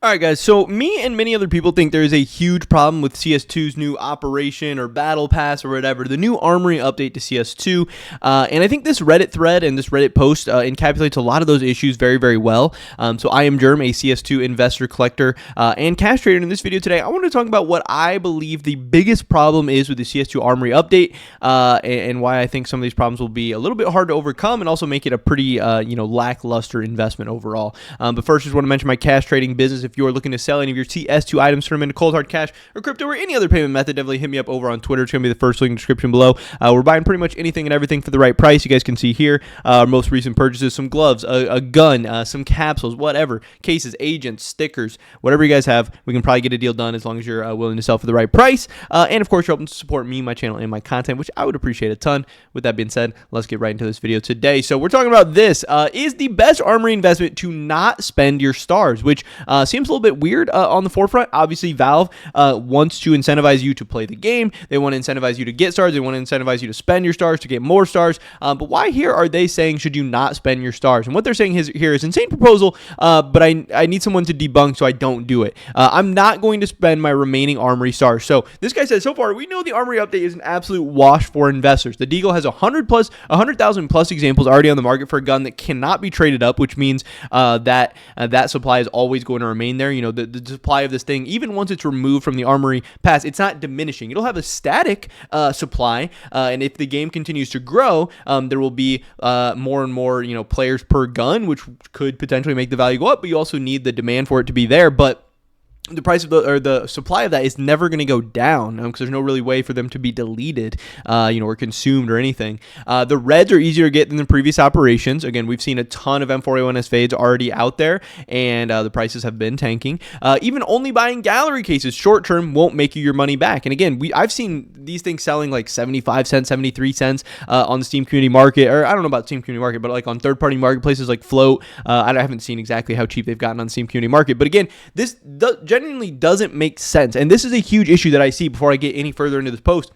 All right, guys, so me and many other people think there is a huge problem with CS2's new operation or battle pass or whatever, the new armory update to CS2. And I think this Reddit thread and this Reddit post encapsulates a lot of those issues very, very well. So I am Germ, a CS2 investor, collector, and cash trader. In this video today, I want to talk about what I believe the biggest problem is with the CS2 armory update and why I think some of these problems will be a little bit hard to overcome and also make it a pretty, lackluster investment overall. But first, just want to mention my cash trading business. If you're looking to sell any of your CS2 items, turn them into cold hard cash or crypto or any other payment method, definitely hit me up over on Twitter. It's going to be the first link in the description below. We're buying pretty much anything and everything for the right price. You guys can see here our most recent purchases: some gloves, a gun, some capsules, whatever, cases, agents, stickers, whatever you guys have. We can probably get a deal done as long as you're willing to sell for the right price. And of course, you're open to support me, my channel, and my content, which I would appreciate a ton. With that being said, let's get right into this video today. So we're talking about this. Is the best armory investment to not spend your stars, which seems a little bit weird on the forefront. Obviously, Valve wants to incentivize you to play the game. They want to incentivize you to get stars. They want to incentivize you to spend your stars to get more stars. But why here are they saying should you not spend your stars? And what they're saying here is insane proposal, but I need someone to debunk so I don't do it. I'm not going to spend my remaining armory stars. So this guy says, so far, we know the armory update is an absolute wash for investors. The Deagle has 100,000 plus examples already on the market for a gun that cannot be traded up, which means that supply is always going to remain there. You know, the supply of this thing, even once it's removed from the armory pass, it's not diminishing. It'll have a static supply, and if the game continues to grow, there will be more and more players per gun, which could potentially make the value go up. But you also need the demand for it to be there. But the price of the supply of that is never going to go down because there's no really way for them to be deleted, or consumed or anything. The reds are easier to get than the previous operations. Again, we've seen a ton of M4A1S fades already out there, and the prices have been tanking. Even only buying gallery cases short term won't make you your money back. And again, I've seen these things selling like 75 cents, 73 cents on the Steam community market, or I don't know about Steam community market, but like on third-party marketplaces like Float. I haven't seen exactly how cheap they've gotten on the Steam community market, but again, this genuinely doesn't make sense. And this is a huge issue that I see before I get any further into this post,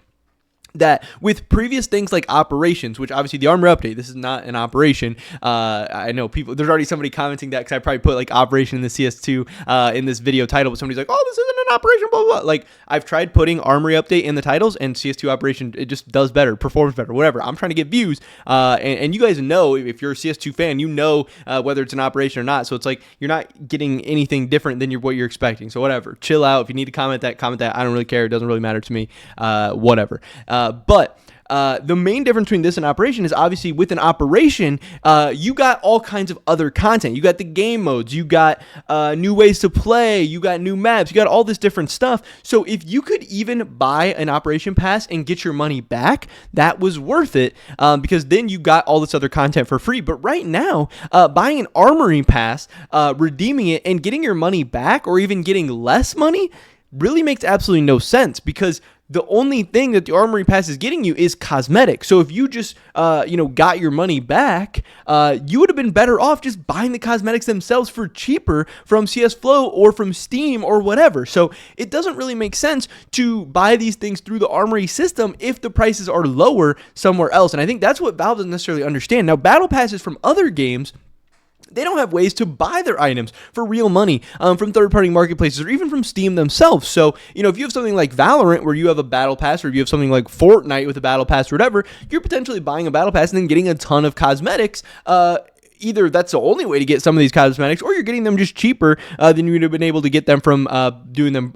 that with previous things like operations, which obviously the armor update, this is not an operation. I know people, there's already somebody commenting that because I probably put like operation in the CS2 in this video title, but somebody's like, oh, this isn't an operation, blah, blah, blah. Like, I've tried putting armory update in the titles, and CS2 operation, it just does better, performs better, whatever. I'm trying to get views, and you guys know, if you're a CS2 fan, you know whether it's an operation or not. So it's like you're not getting anything different than what you're expecting. So whatever, chill out. If you need to comment that, comment that. I don't really care. It doesn't really matter to me. Whatever. But the main difference between this and operation is obviously with an operation, you got all kinds of other content. You got the game modes, you got new ways to play, you got new maps, you got all this different stuff. So if you could even buy an operation pass and get your money back, that was worth it, because then you got all this other content for free. But right now, buying an armory pass, redeeming it, and getting your money back or even getting less money really makes absolutely no sense, because the only thing that the armory pass is getting you is cosmetics. So if you just, got your money back, you would have been better off just buying the cosmetics themselves for cheaper from CS Flow or from Steam or whatever. So it doesn't really make sense to buy these things through the armory system if the prices are lower somewhere else. And I think that's what Valve doesn't necessarily understand. Now, battle passes from other games, they don't have ways to buy their items for real money from third-party marketplaces or even from Steam themselves. So, if you have something like Valorant where you have a battle pass, or if you have something like Fortnite with a battle pass or whatever, you're potentially buying a battle pass and then getting a ton of cosmetics. Either that's the only way to get some of these cosmetics, or you're getting them just cheaper than you would have been able to get them from doing them,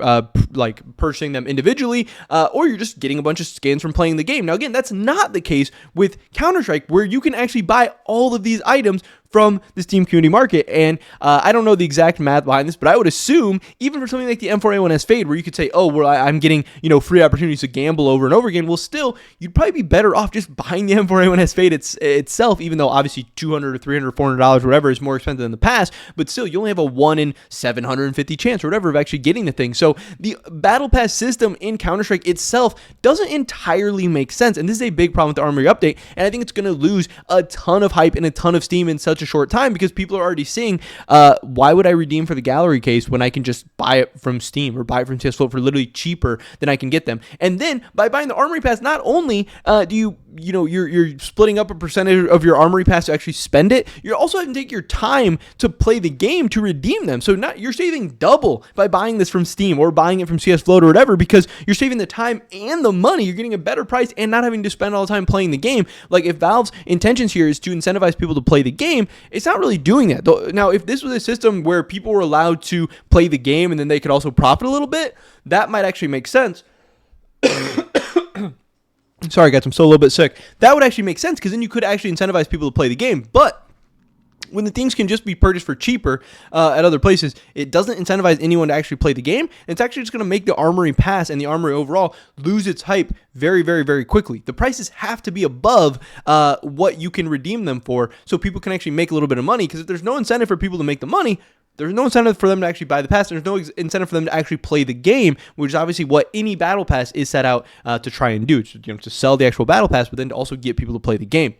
like purchasing them individually, or you're just getting a bunch of skins from playing the game. Now, again, that's not the case with Counter-Strike, where you can actually buy all of these items from the Steam community market. And I don't know the exact math behind this, but I would assume even for something like the M4A1S Fade, where you could say, oh, well, I'm getting, free opportunities to gamble over and over again. Well, still, you'd probably be better off just buying the M4A1S Fade itself, even though obviously $200 or $300 or $400, whatever, is more expensive than the pass. But still, you only have a 1 in 750 chance or whatever of actually getting the thing. So the battle pass system in Counter-Strike itself doesn't entirely make sense. And this is a big problem with the armory update. And I think it's going to lose a ton of hype and a ton of steam in such a short time, because people are already seeing, why would I redeem for the gallery case when I can just buy it from Steam or buy it from CS Float for literally cheaper than I can get them? And then by buying the armory pass, not only do you you're splitting up a percentage of your armory pass to actually spend it. You're also having to take your time to play the game to redeem them. So you're saving double by buying this from Steam or buying it from CS Float or whatever, because you're saving the time and the money. You're getting a better price and not having to spend all the time playing the game. Like, if Valve's intentions here is to incentivize people to play the game, it's not really doing that. Now, if this was a system where people were allowed to play the game and then they could also profit a little bit, that might actually make sense. Sorry, guys, I'm still a little bit sick. That would actually make sense, because then you could actually incentivize people to play the game. But when the things can just be purchased for cheaper at other places, it doesn't incentivize anyone to actually play the game. It's actually just going to make the Armory Pass and the Armory overall lose its hype very, very, very quickly. The prices have to be above what you can redeem them for, so people can actually make a little bit of money, because if there's no incentive for people to make the money, there's no incentive for them to actually buy the pass. There's no incentive for them to actually play the game, which is obviously what any battle pass is set out to try and do, to sell the actual battle pass, but then to also get people to play the game.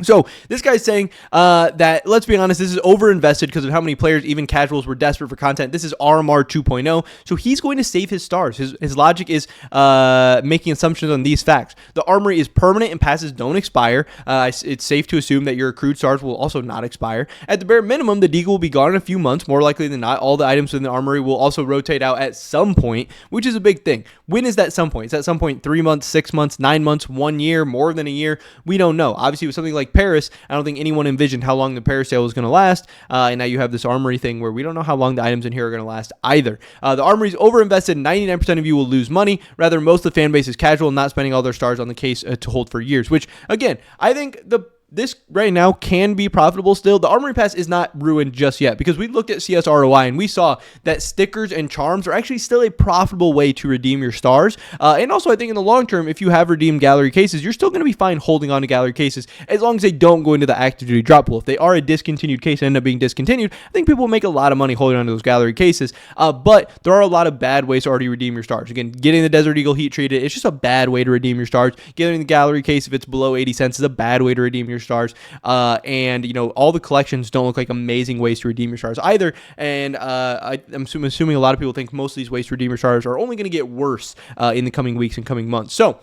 So this guy's saying that, let's be honest, this is overinvested because of how many players, even casuals, were desperate for content. This is RMR 2.0, so he's going to save his stars. His logic is making assumptions on these facts. The armory is permanent and passes don't expire. It's safe to assume that your accrued stars will also not expire. At the bare minimum, the deagle will be gone in a few months. More likely than not, all the items within the armory will also rotate out at some point, which is a big thing. When is that some point? Is that some point 3 months, 6 months, 9 months, 1 year, more than a year? We don't know. Obviously, with something like Paris, I don't think anyone envisioned how long the Paris sale was going to last, and now you have this armory thing where we don't know how long the items in here are going to last either. The armory is overinvested. 99% of you will lose money. Rather, most of the fan base is casual and not spending all their stars on the case to hold for years, which, again, I think this right now can be profitable still. The Armory Pass is not ruined just yet, because we looked at CS ROI and we saw that stickers and charms are actually still a profitable way to redeem your stars. And also, I think in the long term, if you have redeemed gallery cases, you're still going to be fine holding on to gallery cases as long as they don't go into the active duty drop pool. If they are a discontinued case and end up being discontinued, I think people will make a lot of money holding on to those gallery cases. But there are a lot of bad ways to already redeem your stars. Again, getting the Desert Eagle heat treated, it's just a bad way to redeem your stars. Getting the gallery case, if it's below 80 cents, is a bad way to redeem your stars. And all the collections don't look like amazing ways to redeem your stars either. And I'm assuming a lot of people think most of these ways to redeem your stars are only going to get worse in the coming weeks and coming months. So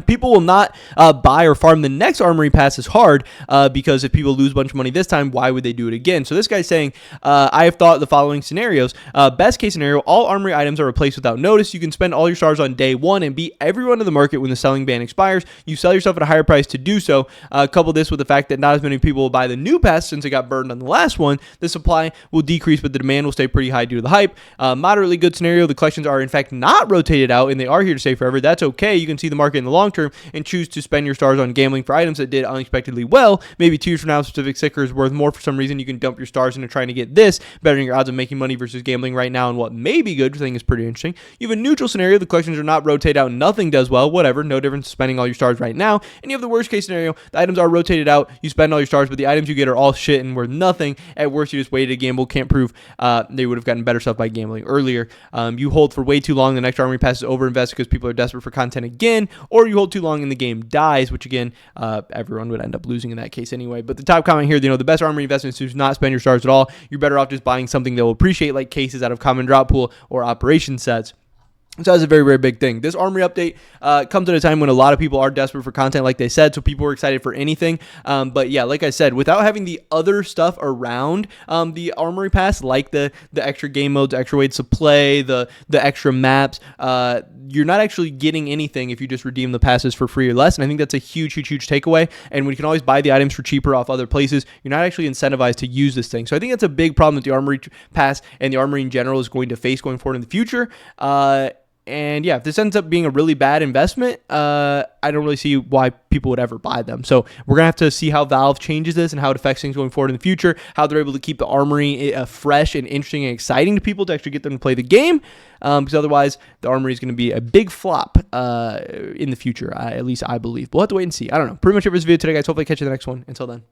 people will not buy or farm the next Armory Pass as hard because if people lose a bunch of money this time, why would they do it again? So this guy's saying, I have thought the following scenarios. Best case scenario, all Armory items are replaced without notice. You can spend all your stars on day one and beat everyone in the market when the selling ban expires. You sell yourself at a higher price to do so. Couple this with the fact that not as many people will buy the new pass since it got burned on the last one. The supply will decrease, but the demand will stay pretty high due to the hype. Moderately good scenario, the collections are in fact not rotated out and they are here to stay forever. That's okay. You can see the market in the long term and choose to spend your stars on gambling for items that did unexpectedly well. Maybe 2 years from now, specific sticker is worth more for some reason. You can dump your stars into trying to get this, bettering your odds of making money versus gambling right now and what may be good, which I think is pretty interesting. You have a neutral scenario. The collections are not rotated out. Nothing does well. Whatever. No difference spending all your stars right now. And you have the worst case scenario. The items are rotated out. You spend all your stars, but the items you get are all shit and worth nothing. At worst, you just waited to gamble. Can't prove they would have gotten better stuff by gambling earlier. You hold for way too long. The next Armory Pass is overinvested because people are desperate for content again, or you hold too long and the game dies, which again, everyone would end up losing in that case anyway. But the top comment here, the best armory investment is to not spend your stars at all. You're better off just buying something that will appreciate, like cases out of common drop pool or operation sets. So that's a very, very big thing. This Armory update comes at a time when a lot of people are desperate for content, like they said, so people are excited for anything. But yeah, like I said, without having the other stuff around the Armory Pass, like the extra game modes, extra ways to play, the extra maps, you're not actually getting anything if you just redeem the passes for free or less. And I think that's a huge, huge, huge takeaway. And when you can always buy the items for cheaper off other places, you're not actually incentivized to use this thing. So I think that's a big problem that the Armory Pass and the Armory in general is going to face going forward in the future. And yeah, if this ends up being a really bad investment, I don't really see why people would ever buy them. So we're going to have to see how Valve changes this and how it affects things going forward in the future, how they're able to keep the Armory fresh and interesting and exciting to people to actually get them to play the game. Because otherwise, the Armory is going to be a big flop in the future, at least I believe. But we'll have to wait and see. I don't know. Pretty much it for this video today, guys. Hopefully I catch you in the next one. Until then.